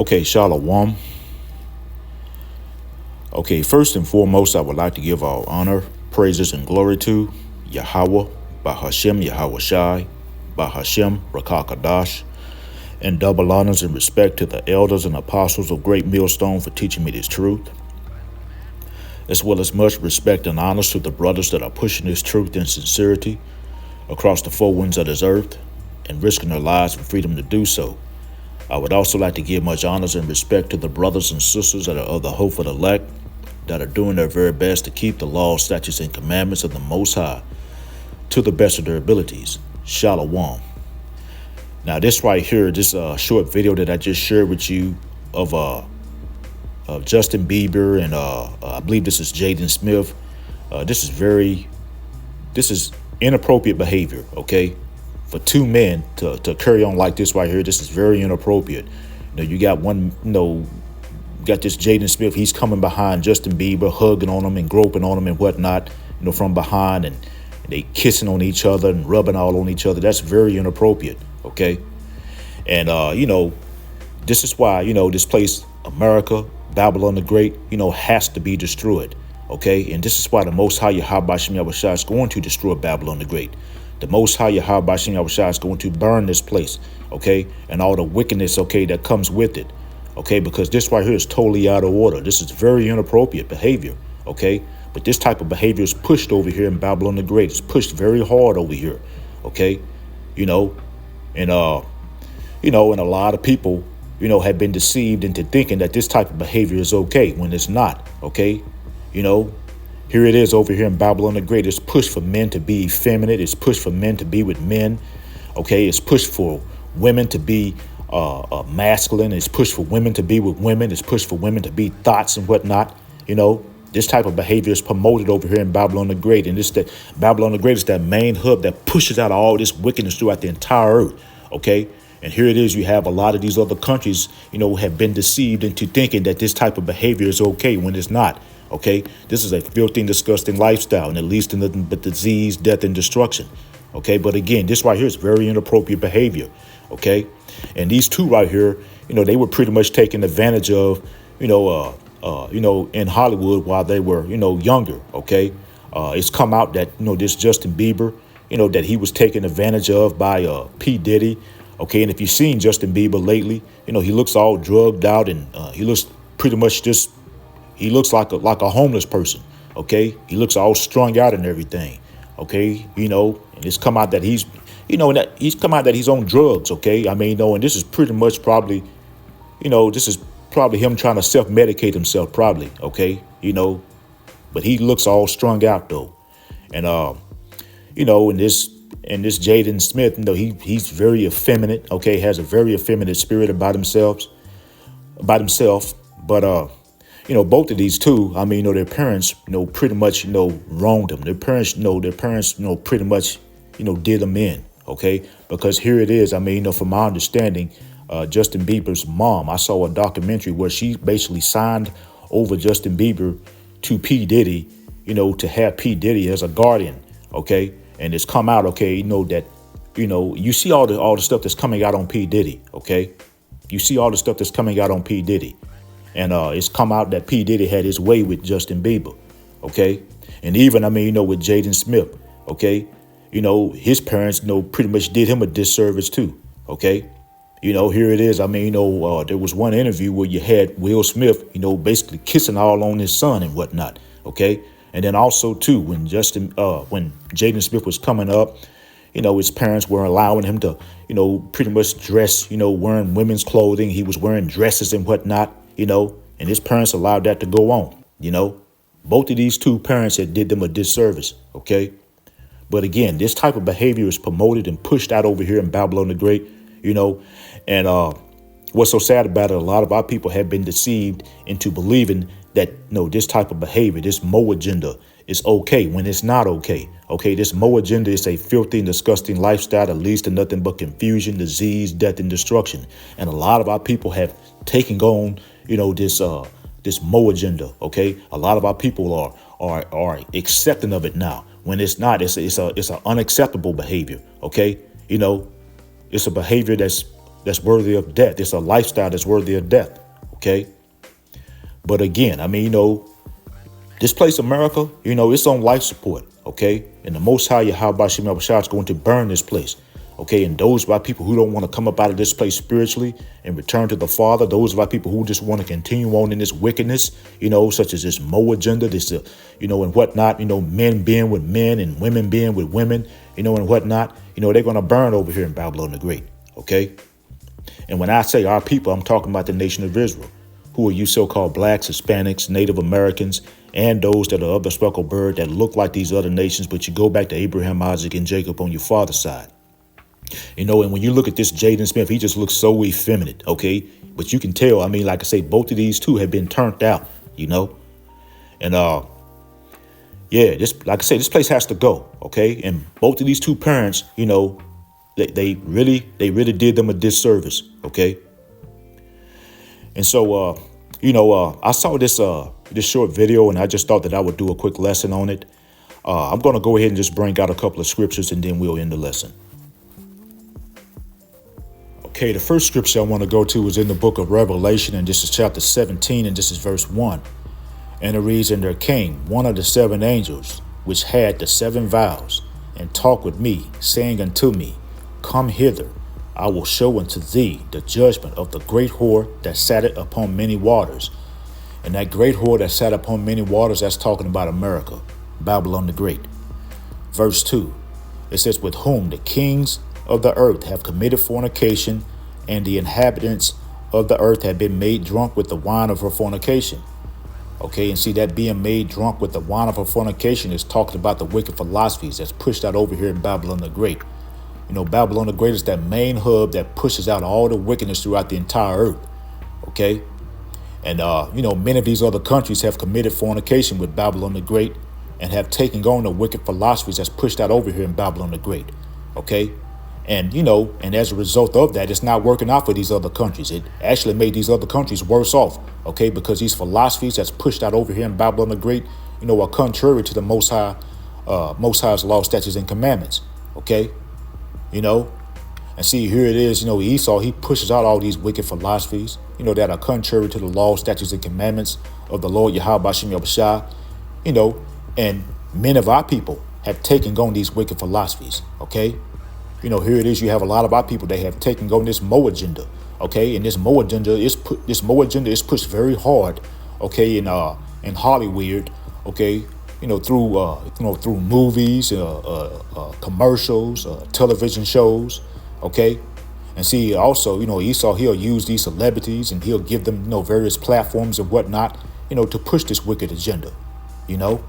Okay, Shalom. Okay, first and foremost, I would like to give all honor, praises, and glory to Yahweh, Bahashem Yahweh Shai, Bahashem Rakakadash, and double honors and respect to the elders and apostles of Great Millstone for teaching me this truth, as well as much respect and honors to the brothers that are pushing this truth in sincerity across the four winds of this earth and risking their lives for freedom to do so. I would also like to give much honors and respect to the brothers and sisters that are of the hope of the elect, that are doing their very best to keep the laws, statutes, and commandments of the Most High to the best of their abilities. Shalom. Now, this right here, this short video that I just shared with you of Justin Bieber and I believe this is Jaden Smith. This is inappropriate behavior. Okay, for two men to carry on like this right here, this is very inappropriate. You got one, got this Jaden Smith. He's coming behind Justin Bieber, hugging on him and groping on him and whatnot, from behind, and they kissing on each other and rubbing all on each other. That's very inappropriate. Okay, and this is why this place, America, Babylon the Great, has to be destroyed. Okay, and this is why the Most High Yahweh Shem Yahushua is going to destroy Babylon the Great. The Most High Yahweh Shem Yahushua is going to burn this place. Okay, and all the wickedness, that comes with it. Okay, because this right here is totally out of order. This is very inappropriate behavior. Okay, but this type of behavior is pushed over here in Babylon the Great. It's pushed very hard over here. Okay, and and a lot of people, have been deceived into thinking that this type of behavior is okay when it's not. Okay, here it is over here in Babylon the Great. It's pushed for men to be effeminate. It's pushed for men to be with men. Okay, it's pushed for women to be masculine. It's pushed for women to be with women. It's pushed for women to be thoughts and whatnot. This type of behavior is promoted over here in Babylon the Great. And Babylon the Great is that main hub that pushes out all this wickedness throughout the entire earth. Okay. And here it is. You have a lot of these other countries, have been deceived into thinking that this type of behavior is okay when it's not. OK, this is a filthy and disgusting lifestyle, and it leads to nothing but disease, death, and destruction. OK, but again, this right here is very inappropriate behavior. OK, and these two right here, they were pretty much taking advantage of, in Hollywood while they were, younger. OK, it's come out that, this Justin Bieber, that he was taken advantage of by P. Diddy. OK, and if you've seen Justin Bieber lately, he looks all drugged out, and he looks pretty much he looks like a homeless person. OK, he looks all strung out and everything. OK, and it's come out that he's on drugs. OK, I mean, and this is pretty much probably, this is probably him trying to self-medicate himself, probably. OK, but he looks all strung out, though. And, and this Jaden Smith, he's very effeminate. OK, has a very effeminate spirit about himself. But, both of these two, I mean, their parents, pretty much, wronged them. Their parents, pretty much, did them in. OK, because here it is. I mean, from my understanding, Justin Bieber's mom, I saw a documentary where she basically signed over Justin Bieber to P. Diddy, to have P. Diddy as a guardian. OK, and it's come out. OK, that, you see all the stuff that's coming out on P. Diddy. OK, you see all the stuff that's coming out on P. Diddy. And it's come out that P. Diddy had his way with Justin Bieber. OK, and even, with Jaden Smith. OK, his parents, pretty much did him a disservice, too. OK, here it is. there was one interview where you had Will Smith, basically kissing all on his son and whatnot. OK, and then also, too, when Jaden Smith was coming up, his parents were allowing him to, pretty much dress, wearing women's clothing. He was wearing dresses and whatnot. And his parents allowed that to go on. Both of these two parents had did them a disservice. OK, but again, this type of behavior is promoted and pushed out over here in Babylon the Great, and what's so sad about it, a lot of our people have been deceived into believing that, this type of behavior, this Mo agenda is OK when it's not OK. OK, this Mo agenda is a filthy and disgusting lifestyle that leads to nothing but confusion, disease, death, and destruction. And a lot of our people have taken on, this Mo agenda. OK, a lot of our people are accepting of it now when it's not. It's an unacceptable behavior. OK, it's a behavior that's that's worthy of death. It's a lifestyle that's worthy of death. Okay. But again, I mean, this place, America, it's on life support. Okay. And the Most High Yahweh Shem Yahushua is going to burn this place. Okay. And those are people who don't want to come up out of this place spiritually and return to the Father. Those are people who just want to continue on in this wickedness, such as this Mo agenda, this, and whatnot, men being with men and women being with women, and whatnot. They're going to burn over here in Babylon the Great. Okay. And when I say our people, I'm talking about the nation of Israel. Who are you so-called blacks, Hispanics, Native Americans, and those that are of the speckled bird that look like these other nations, but you go back to Abraham, Isaac, and Jacob on your father's side. And when you look at this Jaden Smith, he just looks so effeminate, okay? But you can tell, like I say, both of these two have been turned out, And like I say, this place has to go, okay? And both of these two parents, they really did them a disservice, okay? And so, I saw this short video, and I just thought that I would do a quick lesson on it. I'm going to go ahead and just bring out a couple of scriptures, and then we'll end the lesson. Okay, the first scripture I want to go to is in the book of Revelation, and this is chapter 17, and this is verse 1. And it reads, "And there came one of the seven angels, which had the seven vials, and talked with me, saying unto me, Come hither, I will show unto thee the judgment of the great whore that sat upon many waters." And that great whore that sat upon many waters, that's talking about America, Babylon the Great. Verse 2, it says, "With whom the kings of the earth have committed fornication, and the inhabitants of the earth have been made drunk with the wine of her fornication." Okay, and see, that being made drunk with the wine of her fornication is talking about the wicked philosophies that's pushed out over here in Babylon the Great. Babylon the Great is that main hub that pushes out all the wickedness throughout the entire earth. Okay. And, many of these other countries have committed fornication with Babylon the Great and have taken on the wicked philosophies that's pushed out over here in Babylon the Great. Okay. And, and as a result of that, it's not working out for these other countries. It actually made these other countries worse off. Okay. Because these philosophies that's pushed out over here in Babylon the Great, are contrary to the Most High's law, statutes, and commandments. Okay. And see, here it is, Esau, he pushes out all these wicked philosophies, that are contrary to the law, statutes, and commandments of the Lord Yahweh Shem Yahushua, and many of our people have taken on these wicked philosophies. Okay. Here it is, you have a lot of our people that have taken on this Mo agenda. Okay. And this Mo agenda is pushed very hard. Okay. In Hollywood. Okay. Through movies, commercials, television shows, okay? And see, also, Esau, he'll use these celebrities and he'll give them, various platforms and whatnot, to push this wicked agenda, And,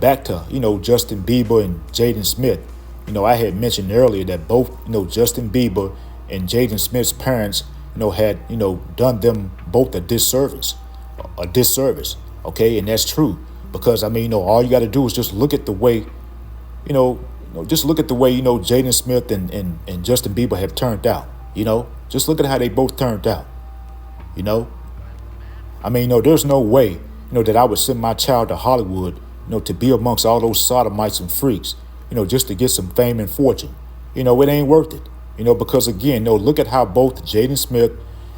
back to, Justin Bieber and Jaden Smith, I had mentioned earlier that both, Justin Bieber and Jaden Smith's parents, had, done them both a disservice, okay? And that's true. Because, all you got to do is just look at the way, Jaden Smith and Justin Bieber have turned out, Just look at how they both turned out, There's no way, that I would send my child to Hollywood, to be amongst all those sodomites and freaks, just to get some fame and fortune. It ain't worth it, because, again, look at how both Jaden Smith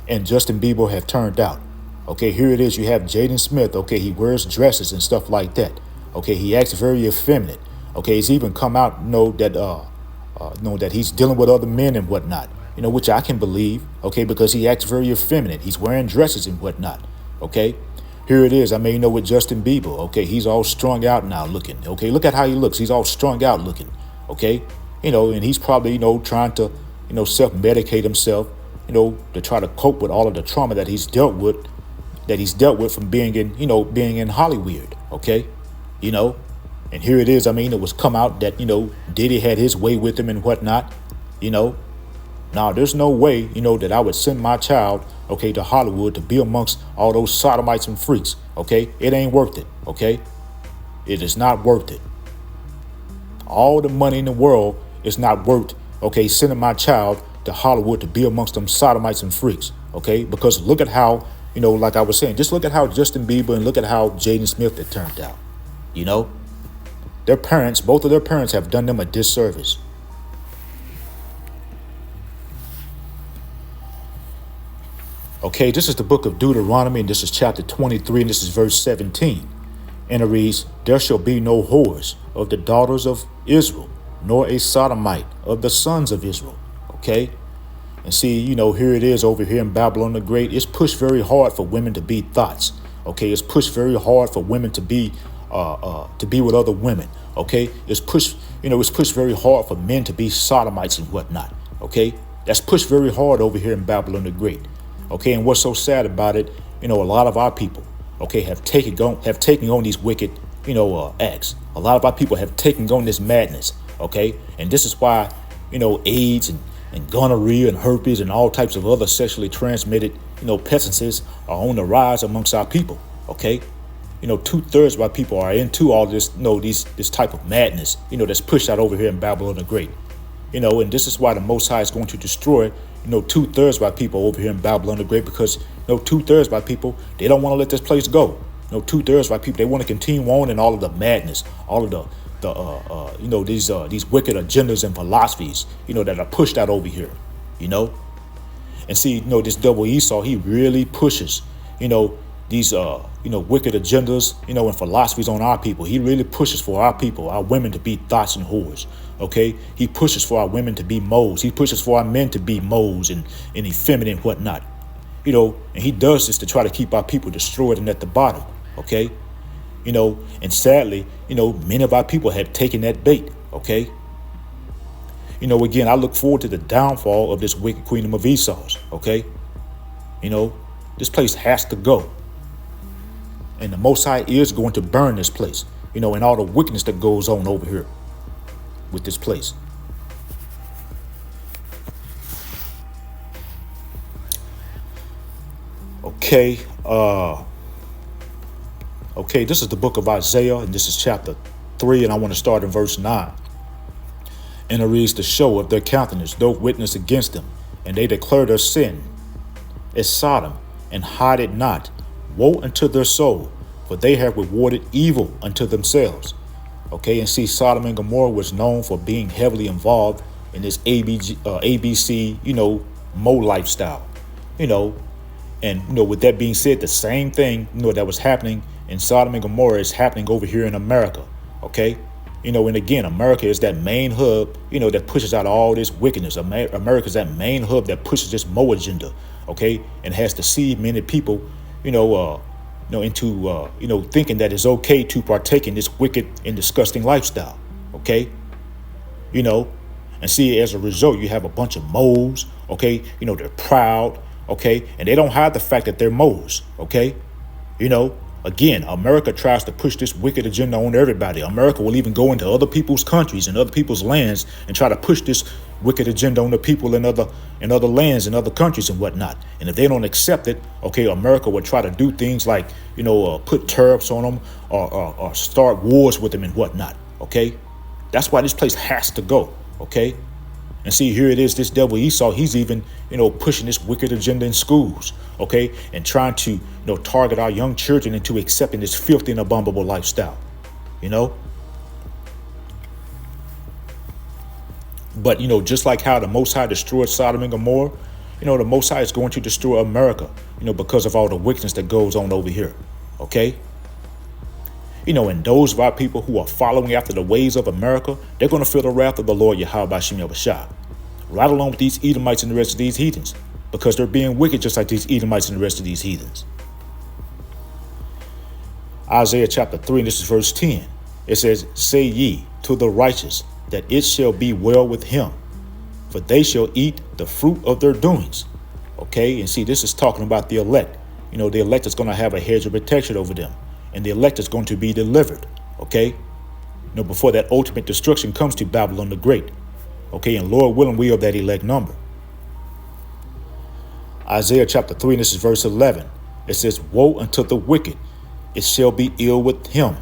and Justin Bieber have turned out. Okay, here it is. You have Jaden Smith. Okay, he wears dresses and stuff like that. Okay, he acts very effeminate. Okay, he's even come out, that he's dealing with other men and whatnot. Which I can believe. Okay, because he acts very effeminate. He's wearing dresses and whatnot. Okay, here it is. With Justin Bieber. Okay, he's all strung out now looking. Okay, look at how he looks. He's all strung out looking. Okay, and he's probably trying to self-medicate himself. To try to cope with all of the trauma that he's dealt with. From being in Hollywood, okay? And here it is, it was come out that, Diddy had his way with him and whatnot, Now, there's no way, that I would send my child, okay, to Hollywood to be amongst all those sodomites and freaks, okay? It ain't worth it, okay? It is not worth it. All the money in the world is not worth, okay, sending my child to Hollywood to be amongst them sodomites and freaks, okay? Because look at how, like I was saying, just look at how Justin Bieber and look at how Jaden Smith had turned out. Their parents, both of their parents have done them a disservice. Okay, this is the book of Deuteronomy, and this is chapter 23, and this is verse 17. And it reads, "There shall be no whores of the daughters of Israel, nor a sodomite of the sons of Israel." Okay? And see, here it is over here in Babylon the Great. It's pushed very hard for women to be thoughts. Okay, it's pushed very hard for women to be with other women. Okay, it's pushed very hard for men to be sodomites and whatnot. Okay, that's pushed very hard over here in Babylon the Great. Okay, and what's so sad about it, a lot of our people, okay, have taken on these wicked, acts. A lot of our people have taken on this madness. Okay, and this is why, AIDS and gonorrhea and herpes and all types of other sexually transmitted, pestilences are on the rise amongst our people. Okay, 2/3 of our people are into all this, this type of madness, that's pushed out over here in Babylon the Great. And this is why the Most High is going to destroy, 2/3 of our people over here in Babylon the Great, because 2/3 of our people, they don't want to let this place go. 2/3 of our people, they want to continue on in all of the madness, all of these wicked agendas and philosophies, that are pushed out over here, And see, this double Esau, he really pushes, these wicked agendas, and philosophies on our people. He really pushes for our people, our women, to be thoughts and whores. Okay, he pushes for our women to be moles. He pushes for our men to be moles and effeminate and whatnot. And he does this to try to keep our people destroyed and at the bottom. Okay, and sadly, many of our people have taken that bait. Okay, again, I look forward to the downfall of this wicked queen of Esau's. Okay, this place has to go. And the Most High is going to burn this place, and all the wickedness that goes on over here with this place. Okay, this is the book of Isaiah, and this is chapter 3, and I want to start in verse 9. And it reads, "The show of their countenance doth witness against them, and they declare their sin as Sodom, and hide it not. Woe unto their soul, for they have rewarded evil unto themselves." Okay, and see, Sodom and Gomorrah was known for being heavily involved in this ABC, Mo lifestyle, and with that being said, the same thing, that was happening in Sodom and Gomorrah is happening over here in America. Okay, and again, America is that main hub, that pushes out all this wickedness. America is that main hub that pushes this Mo agenda. Okay, and has deceived many people, into thinking that it's okay to partake in this wicked and disgusting lifestyle. Okay, and see, as a result, you have a bunch of moles. Okay, they're proud. Okay, and they don't hide the fact that they're moles. Okay, again, America tries to push this wicked agenda on everybody. America will even go into other people's countries and other people's lands and try to push this wicked agenda on the people in other lands and other countries and whatnot. And if they don't accept it, okay, America will try to do things like, put tariffs on them or start wars with them and whatnot. Okay, that's why this place has to go. Okay, and see, here it is, this devil Esau, he's even, pushing this wicked agenda in schools, okay, and trying to, target our young children into accepting this filthy and abominable lifestyle, But, just like how the Most High destroyed Sodom and Gomorrah, the Most High is going to destroy America, because of all the wickedness that goes on over here, okay? And those of our people who are following after the ways of America, they're going to feel the wrath of the Lord Yahweh Bashim Yahushua, right along with these Edomites and the rest of these heathens, because they're being wicked just like these Edomites and the rest of these heathens. Isaiah chapter 3, and this is verse 10. It says, "Say ye to the righteous that it shall be well with him, for they shall eat the fruit of their doings." Okay, and see, this is talking about the elect. The elect is going to have a hedge of protection over them. And the elect is going to be delivered, okay? Before that ultimate destruction comes to Babylon the Great, okay? And Lord willing, we are that elect number. Isaiah chapter 3, and this is verse 11. It says, "Woe unto the wicked, it shall be ill with him,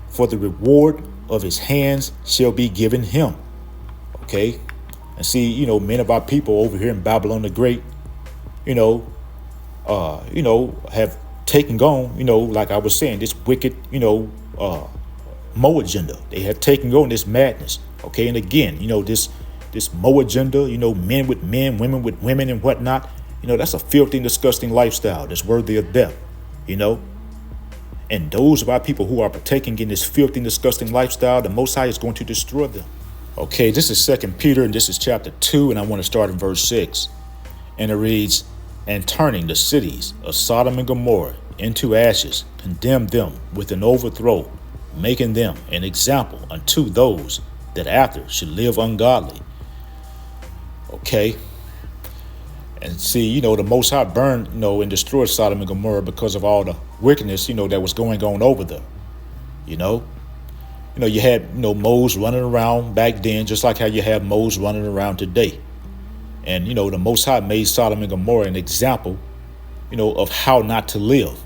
for the reward of his hands shall be given him." Okay? And see, many of our people over here in Babylon the Great, have taken on, like I was saying, this wicked, Mo agenda. They have taken on this madness. Okay, and again, this Mo agenda, men with men, women with women and whatnot, That's a filthy and disgusting lifestyle that's worthy of death, you know. And those of our people who are partaking in this filthy and disgusting lifestyle, the Most High is going to destroy them. Okay, this is 2 Peter, and this is chapter 2, and I want to start in verse 6. And it reads, "And turning the cities of Sodom and Gomorrah into ashes, condemned them with an overthrow, making them an example unto those that after should live ungodly." Okay. And see, the Most High burned, and destroyed Sodom and Gomorrah because of all the wickedness, that was going on over there. You had, moles running around back then, just like how you have moles running around today. And, the Most High made Sodom and Gomorrah an example, of how not to live.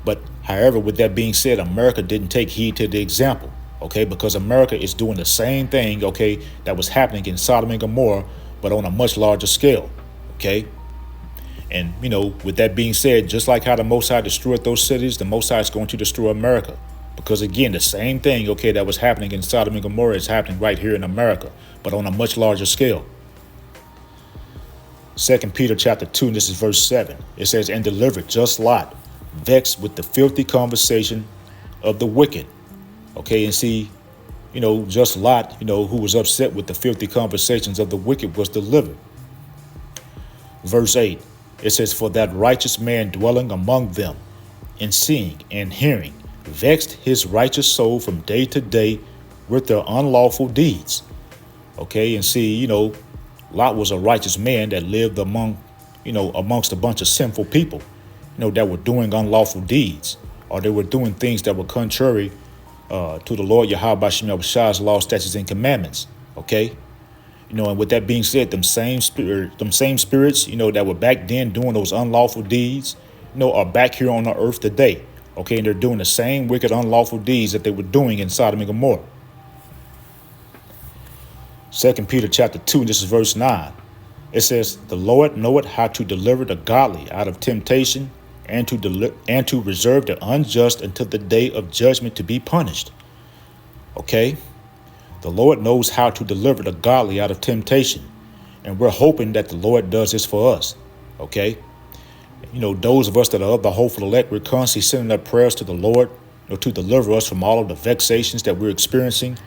But however, with that being said, America didn't take heed to the example, okay, because America is doing the same thing, okay, that was happening in Sodom and Gomorrah, but on a much larger scale. Okay. And, with that being said, just like how the Most High destroyed those cities, the Most High is going to destroy America. Because, again, the same thing, okay, that was happening in Sodom and Gomorrah is happening right here in America, but on a much larger scale. 2 Peter chapter 2, and this is verse 7. It says, "And delivered just Lot, vexed with the filthy conversation of the wicked." Okay, and see, just Lot, who was upset with the filthy conversations of the wicked, was delivered. Verse 8, it says, "For that righteous man dwelling among them, and seeing and hearing, vexed his righteous soul from day to day with their unlawful deeds." Okay, and see, Lot was a righteous man that lived amongst a bunch of sinful people, that were doing unlawful deeds, or they were doing things that were contrary to the Lord Yahweh Bashem Yahushai's law, statutes, and commandments. Okay. And with that being said, them same spirits, that were back then doing those unlawful deeds, are back here on the earth today. Okay, and they're doing the same wicked, unlawful deeds that they were doing in Sodom and Gomorrah. 2 Peter chapter 2, and this is verse 9. It says, "The Lord knoweth how to deliver the godly out of temptation, and to reserve the unjust until the day of judgment to be punished." Okay. The Lord knows how to deliver the godly out of temptation. And we're hoping that the Lord does this for us. Okay. Those of us that are of the hopeful elect, we're constantly sending up prayers to the Lord, to deliver us from all of the vexations that we're experiencing,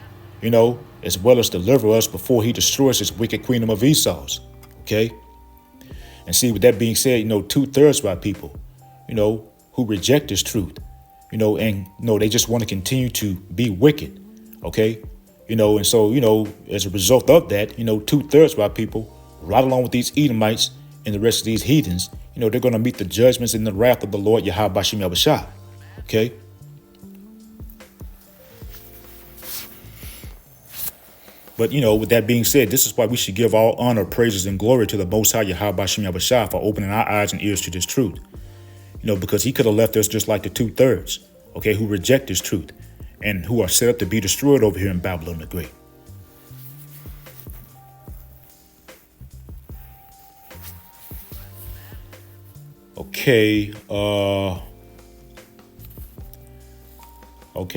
as well as deliver us before he destroys his wicked kingdom of Esau's. Okay. And see, with that being said, 2/3 of our people, who reject this truth, and, they just want to continue to be wicked. Okay. And so, as a result of that, 2/3 of our people, right along with these Edomites and the rest of these heathens, they're going to meet the judgments and the wrath of the Lord Yahweh Bashem Yahushai. Okay. But, with that being said, this is why we should give all honor, praises, and glory to the Most High Yahweh Bashem Yahushai for opening our eyes and ears to this truth. Because he could have left us just like the 2/3, okay, who reject this truth and who are set up to be destroyed over here in Babylon the Great. Okay,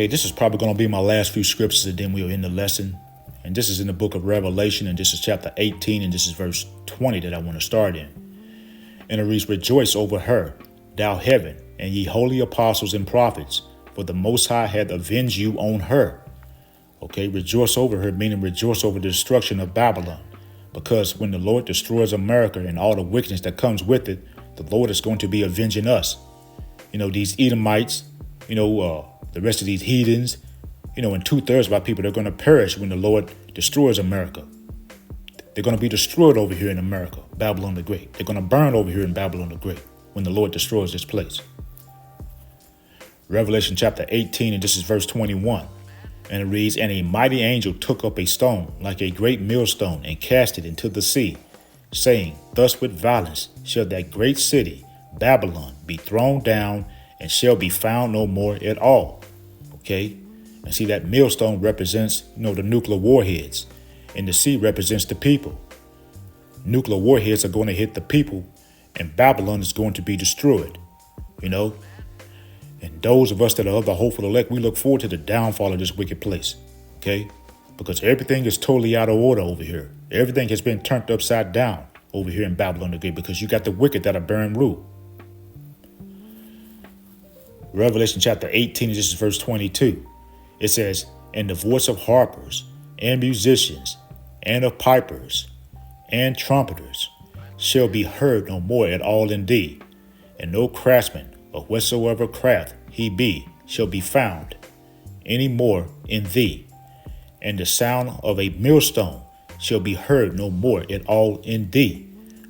this is probably going to be my last few scriptures, and then we'll end the lesson. And this is in the book of Revelation, and this is chapter 18, and this is verse 20 that I want to start in. And it reads, "Rejoice over her, thou heaven, and ye holy apostles and prophets, for the Most High hath avenged you on her." Okay, rejoice over her, meaning rejoice over the destruction of Babylon. Because when the Lord destroys America and all the wickedness that comes with it, the Lord is going to be avenging us. These Edomites, the rest of these heathens, and 2/3 of our people, they're going to perish when the Lord destroys America. They're going to be destroyed over here in America, Babylon the Great. They're going to burn over here in Babylon the Great when the Lord destroys this place. Revelation chapter 18, and this is verse 21. And it reads, "And a mighty angel took up a stone like a great millstone and cast it into the sea, saying, Thus with violence shall that great city, Babylon, be thrown down and shall be found no more at all." Okay. And see, that millstone represents, the nuclear warheads, and the sea represents the people. Nuclear warheads are going to hit the people, and Babylon is going to be destroyed, And those of us that are of the hopeful elect, we look forward to the downfall of this wicked place, okay? Because everything is totally out of order over here. Everything has been turned upside down, over here in Babylon the Great, because you got the wicked that are bearing rule. Revelation chapter 18, this is verse 22. It says, and the voice of harpers and musicians and of pipers and trumpeters shall be heard no more at all in thee, and no craftsman of whatsoever craft he be shall be found any more in thee, and the sound of a millstone shall be heard no more at all in thee.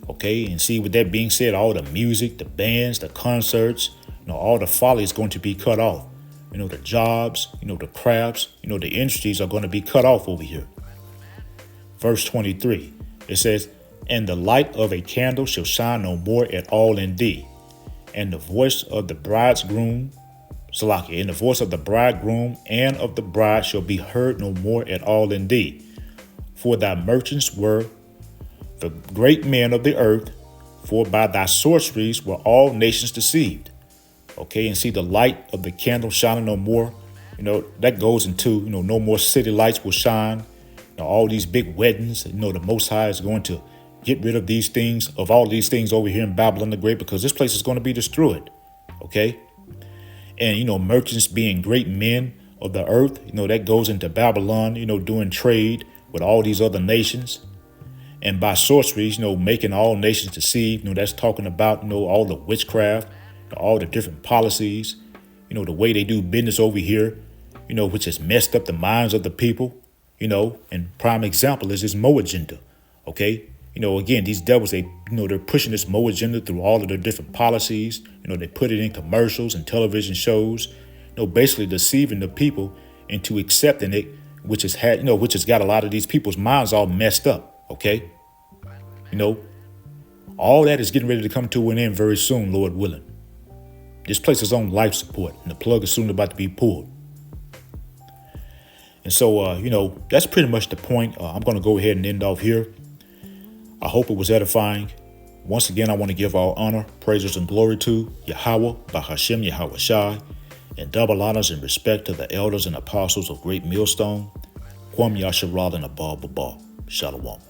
Okay, and see, with that being said, all the music, the bands, the concerts, all the folly is going to be cut off. The jobs, the crafts, the industries are going to be cut off over here. Verse 23, it says, and the light of a candle shall shine no more at all in thee, and the voice of the bridegroom, Salaki, and the voice of the bridegroom and of the bride shall be heard no more at all in thee. For thy merchants were the great men of the earth, for by thy sorceries were all nations deceived. Okay, and see, the light of the candle shining no more, that goes into, no more city lights will shine. All these big weddings, the Most High is going to get rid of these things, of all these things over here in Babylon the Great, because this place is going to be destroyed. Okay, and, merchants being great men of the earth, that goes into Babylon, doing trade with all these other nations. And by sorceries, making all nations deceive, that's talking about, all the witchcraft, all the different policies, the way they do business over here, which has messed up the minds of the people, and prime example is this Mo agenda. Okay. Again, these devils, they're pushing this Mo agenda through all of their different policies. They put it in commercials and television shows, basically deceiving the people into accepting it, which has got a lot of these people's minds all messed up. Okay. All that is getting ready to come to an end very soon, Lord willing. This place is on life support, and the plug is soon about to be pulled. And so, that's pretty much the point. I'm going to go ahead and end off here. I hope it was edifying. Once again, I want to give all honor, praises, and glory to Yahweh, Bahashem Yahweh Shai, and double honors and respect to the elders and apostles of Great Millstone, Kwam Yasharal and Abal Babal. Shalom.